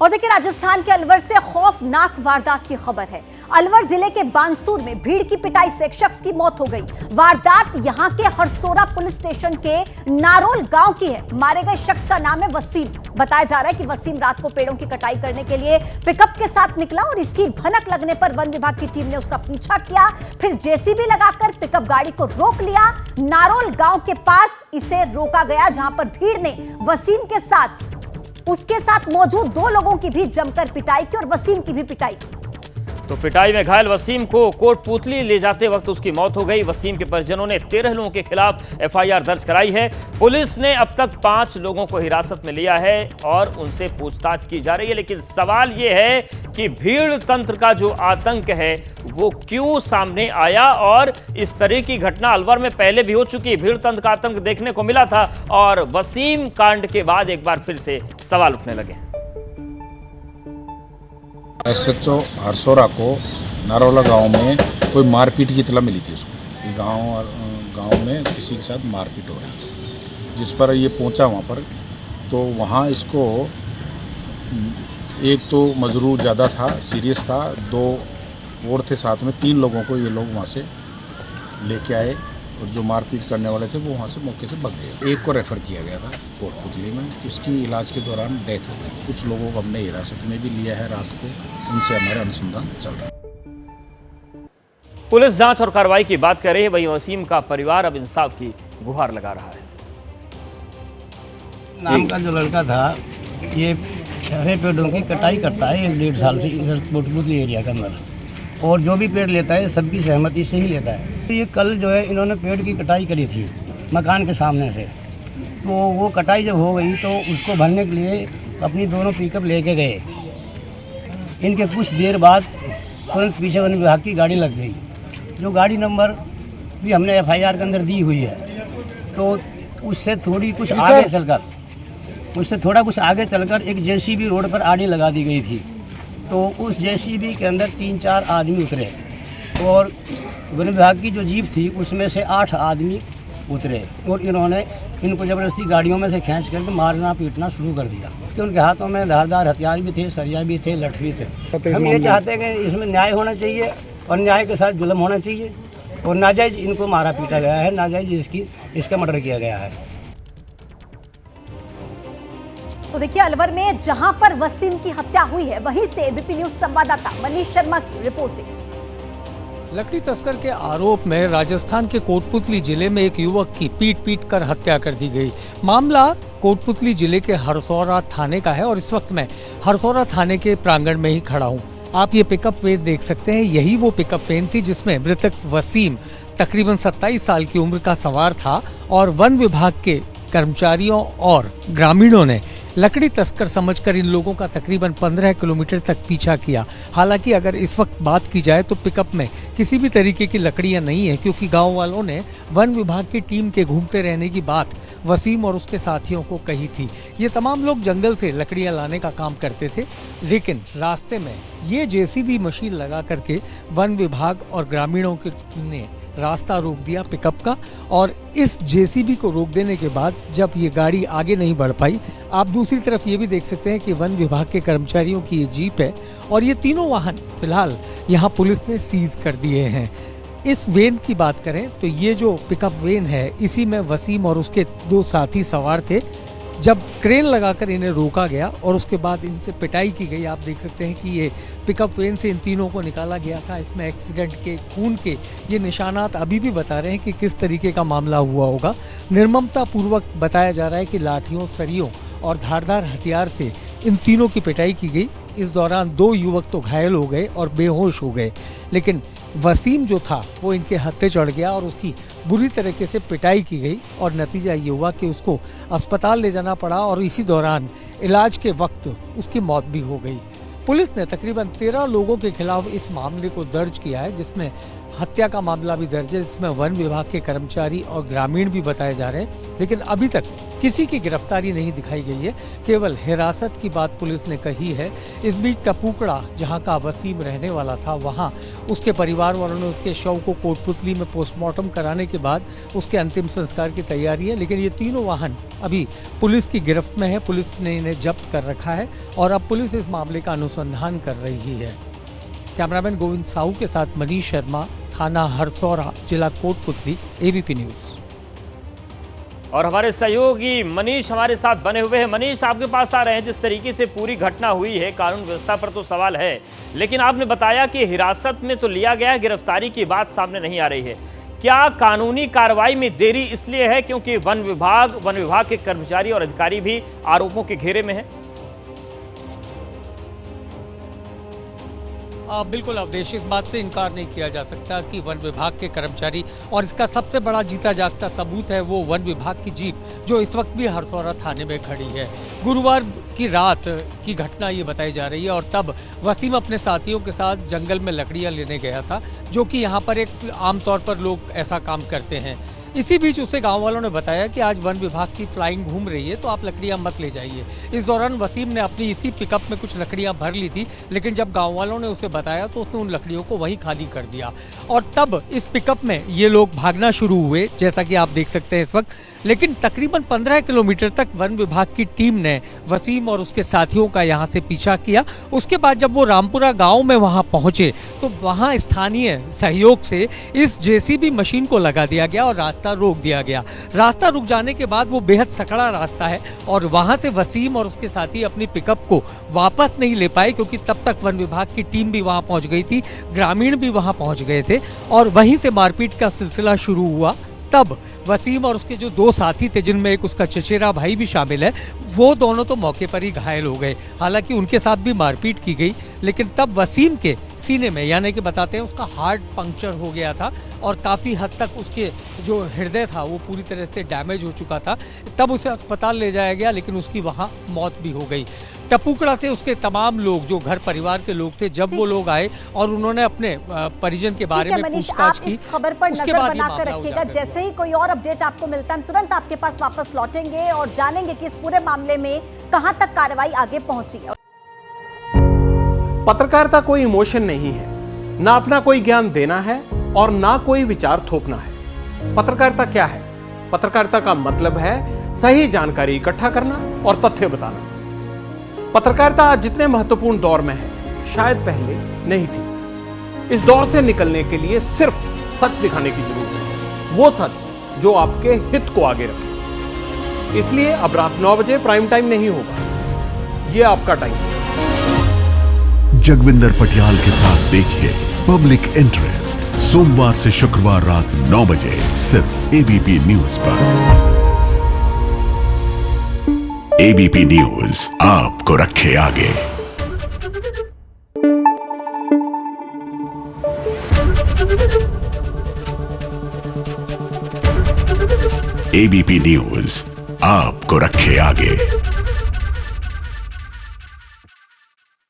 और देखिए राजस्थान के अलवर से खौफनाक वारदात की खबर है। अलवर जिले के बानसूर में भीड़ की पिटाई से एक शख्स की मौत हो गई। वारदात यहां के हरसोरा पुलिस स्टेशन के नारोल गांव की है। मारे गए शख्स का नाम है वसीम। बताया जा रहा है कि वसीम रात को पेड़ों की कटाई करने के लिए पिकअप के साथ निकला और इसकी भनक लगने पर वन विभाग की टीम ने उसका पीछा किया, फिर जेसीबी लगाकर पिकअप गाड़ी को रोक लिया। नारोल गांव के पास इसे रोका गया, जहां पर भीड़ ने वसीम के साथ उसके साथ मौजूद 2 लोगों की भी जमकर पिटाई की और वसीम की भी पिटाई की। तो पिटाई में घायल वसीम को कोटपूतली ले जाते वक्त उसकी मौत हो गई। वसीम के परिजनों ने 13 लोगों के खिलाफ एफआईआर दर्ज कराई है। पुलिस ने अब तक 5 लोगों को हिरासत में लिया है और उनसे पूछताछ की जा रही है। लेकिन सवाल यह है कि भीड़ तंत्र का जो आतंक है वो क्यों सामने आया, और इस तरह की घटना अलवर में पहले भी हो चुकी है। भीड़ तंत्र का आतंक देखने को मिला था और वसीम कांड के बाद एक बार फिर से सवाल उठने लगे। SHO हरसोरा को नारोला गांव में कोई मारपीट की इतला मिली थी उसको। गांव में किसी के साथ मारपीट हो रही थी, जिस पर ये पहुंचा वहां पर। तो वहां इसको एक तो मजरूर ज़्यादा था, सीरियस था, 2 और थे साथ में, 3 लोगों को ये लोग वहां से लेके आए और जो मारपीट करने वाले थे वो वहाँ से मौके से भाग गए। एक को रेफ़र किया गया था कोटपूतली में, उसकी इलाज के दौरान डेथ हो गई। कुछ लोगों को हमने हिरासत में भी लिया है रात को, उनसे हमारा अनुसंधान चल रहा है। पुलिस जांच और कार्रवाई की बात कर रही है, वहीं वसीम का परिवार अब इंसाफ की गुहार लगा रहा है। नाम का जो लड़का था ये हरे पेड़ों की कटाई करता है 1-1.5 साल से इधर कोटपूतली एरिया के अंदर, और जो भी पेड़ लेता है सबकी सहमति से ही लेता है। ये कल जो है इन्होंने पेड़ की कटाई करी थी मकान के सामने से, तो वो कटाई जब हो गई तो उसको भरने के लिए अपनी दोनों पिकअप लेके गए। इनके कुछ देर बाद तुरंत पीछे वन विभाग की गाड़ी लग गई, जो गाड़ी नंबर भी हमने FIR के अंदर दी हुई है। तो उससे थोड़ा कुछ आगे चलकर एक JCB रोड पर आड़ी लगा दी गई थी। तो उस JCB के अंदर 3-4 आदमी उतरे और वन विभाग की जो जीप थी उसमें से 8 आदमी उतरे और इन्होंने इनको ज़बरदस्ती गाड़ियों में से खींच करके मारना पीटना शुरू कर दिया कि उनके हाथों में धारदार हथियार भी थे, सरिया भी थे, लठ भी थे। हम ये चाहते हैं कि इसमें न्याय होना चाहिए और न्याय के साथ जुल्म होना चाहिए, और नाजायज़ इनको मारा पीटा गया है, नाजायज़ इसका मर्डर किया गया है। तो देखिए अलवर में जहां पर वसीम की हत्या हुई है, वहीं से एबीपी न्यूज संवाददाता मनीष शर्मा की रिपोर्ट देखिए। लकड़ी तस्कर के आरोप में राजस्थान के कोटपूतली जिले में एक युवक की पीट कर हत्या कर दी गई। मामला कोटपूतली जिले के हरसोरा थाने का है और इस वक्त मैं हरसोरा थाने के प्रांगण में ही खड़ा हूँ। आप ये पिकअप वैन देख सकते हैं, यही वो पिकअप वैन थी जिसमें मृतक वसीम तकरीबन 27 साल की उम्र का सवार था, और वन विभाग के कर्मचारियों और ग्रामीणों ने लकड़ी तस्कर समझकर इन लोगों का तकरीबन 15 किलोमीटर तक पीछा किया। हालांकि अगर इस वक्त बात की जाए तो पिकअप में किसी भी तरीके की लकड़ियां नहीं है, क्योंकि गांव वालों ने वन विभाग की टीम के घूमते रहने की बात वसीम और उसके साथियों को कही थी। ये तमाम लोग जंगल से लकड़ियां लाने का काम करते थे, लेकिन रास्ते में ये JCB मशीन लगा करके वन विभाग और ग्रामीणों के ने रास्ता रोक दिया पिकअप का, और इस JCB को रोक देने के बाद जब ये गाड़ी आगे नहीं बढ़ पाई, आप दूसरी तरफ ये भी देख सकते हैं कि वन विभाग के कर्मचारियों की ये जीप है और ये तीनों वाहन फिलहाल यहाँ पुलिस ने सीज कर दिए हैं। इस वेन की बात करें तो ये जो पिकअप वेन है, इसी में वसीम और उसके 2 साथी सवार थे। जब क्रेन लगाकर इन्हें रोका गया और उसके बाद इनसे पिटाई की गई, आप देख सकते हैं कि ये पिकअप वैन से इन तीनों को निकाला गया था। इसमें एक्सीडेंट के खून के ये निशानात अभी भी बता रहे हैं कि किस तरीके का मामला हुआ होगा। निर्ममता पूर्वक बताया जा रहा है कि लाठियों, सरियों और धारदार हथियार से इन तीनों की पिटाई की गई। इस दौरान 2 युवक तो घायल हो गए और बेहोश हो गए, लेकिन वसीम जो था वो इनके हत्थे चढ़ गया और उसकी बुरी तरीके से पिटाई की गई, और नतीजा ये हुआ कि उसको अस्पताल ले जाना पड़ा और इसी दौरान इलाज के वक्त उसकी मौत भी हो गई। पुलिस ने तकरीबन 13 लोगों के खिलाफ इस मामले को दर्ज किया है, जिसमें हत्या का मामला भी दर्ज है, जिसमें वन विभाग के कर्मचारी और ग्रामीण भी बताए जा रहे हैं, लेकिन अभी तक किसी की गिरफ्तारी नहीं दिखाई गई है। केवल हिरासत की बात पुलिस ने कही है। इस बीच टपुकड़ा, जहां का वसीम रहने वाला था, वहां उसके परिवार वालों ने उसके शव को कोटपुतली में पोस्टमार्टम कराने के बाद उसके अंतिम संस्कार की तैयारी है। लेकिन ये तीनों वाहन अभी पुलिस की गिरफ्त में है, पुलिस ने इन्हें जब्त कर रखा है और अब पुलिस इस मामले का अनुसंधान कर रही है। कैमरामैन गोविंद साहू के साथ मनीष शर्मा, थाना हरसौरा, जिला कोटपुतली, एबीपी न्यूज। और हमारे सहयोगी मनीष हमारे साथ बने हुए हैं। मनीष, आपके पास आ रहे हैं। जिस तरीके से पूरी घटना हुई है, कानून व्यवस्था पर तो सवाल है, लेकिन आपने बताया कि हिरासत में तो लिया गया है, गिरफ्तारी की बात सामने नहीं आ रही है। क्या कानूनी कार्रवाई में देरी इसलिए है क्योंकि वन विभाग के कर्मचारी और अधिकारी भी आरोपों के घेरे में है? बिल्कुल अवधेश, इस बात से इनकार नहीं किया जा सकता कि वन विभाग के कर्मचारी, और इसका सबसे बड़ा जीता जागता सबूत है वो वन विभाग की जीप जो इस वक्त भी हरसौरा थाने में खड़ी है। गुरुवार की रात की घटना ये बताई जा रही है और तब वसीम अपने साथियों के साथ जंगल में लकड़ियां लेने गया था, जो कि यहाँ पर एक आमतौर पर लोग ऐसा काम करते हैं। इसी बीच उसे गांव वालों ने बताया कि आज वन विभाग की फ्लाइंग घूम रही है, तो आप लकड़ियां मत ले जाइए। इस दौरान वसीम ने अपनी इसी पिकअप में कुछ लकड़ियां भर ली थी, लेकिन जब गांव वालों ने उसे बताया तो उसने उन लकड़ियों को वहीं खाली कर दिया और तब इस पिकअप में ये लोग भागना शुरू हुए, जैसा कि आप देख सकते हैं इस वक्त। लेकिन तकरीबन 15 किलोमीटर तक वन विभाग की टीम ने वसीम और उसके साथियों का यहाँ से पीछा किया। उसके बाद जब वो रामपुरा गाँव में वहाँ पहुँचे तो वहाँ स्थानीय सहयोग से इस जेसीबी मशीन को लगा दिया गया और रास्ता रोक दिया गया। रास्ता रुक जाने के बाद वो बेहद सकड़ा रास्ता है और वहां से वसीम और उसके साथी अपनी पिकअप को वापस नहीं ले पाए, क्योंकि तब तक वन विभाग की टीम भी वहां पहुंच गई थी, ग्रामीण भी वहां पहुंच गए थे और वहीं से मारपीट का सिलसिला शुरू हुआ। तब वसीम और उसके जो दो साथी थे, जिनमें एक उसका चचेरा भाई भी शामिल है, वो दोनों तो मौके पर ही घायल हो गए। हालांकि उनके साथ भी मारपीट की गई, लेकिन तब वसीम के सीने में, यानी कि बताते हैं उसका हार्ट पंक्चर हो गया था और काफ़ी हद तक उसके जो हृदय था वो पूरी तरह से डैमेज हो चुका था। तब उसे अस्पताल ले जाया गया, लेकिन उसकी वहाँ मौत भी हो गई। टपुकड़ा से उसके तमाम लोग, जो घर परिवार के लोग थे, जब वो लोग आए और उन्होंने अपने परिजन के बारे में पूछताछ की, इस खबर पर उसके नजर बाद बनाकर रखिएगा। जैसे ही कोई और अपडेट आपको मिलता है, हम तुरंत आपके पास वापस लौटेंगे और जानेंगे कि इस पूरे मामले में कहां तक कार्रवाई आगे पहुंची। पत्रकारिता कोई इमोशन नहीं है, ना अपना कोई ज्ञान देना है और ना कोई विचार थोपना है। पत्रकारिता क्या है? पत्रकारिता का मतलब है सही जानकारी इकट्ठा करना और तथ्य बताना। पत्रकारिता आज जितने महत्वपूर्ण दौर में है, शायद पहले नहीं थी। इस दौर से निकलने के लिए सिर्फ सच दिखाने की जरूरत है, वो सच जो आपके हित को आगे रखे। इसलिए अब रात 9 बजे प्राइम टाइम नहीं होगा, ये आपका टाइम है। जगविंदर पटियाल के साथ देखिए पब्लिक इंटरेस्ट, सोमवार से शुक्रवार रात 9 बजे सिर्फ एबीपी न्यूज पर। एबीपी न्यूज आपको रखे आगे। एबीपी न्यूज आपको रखे आगे।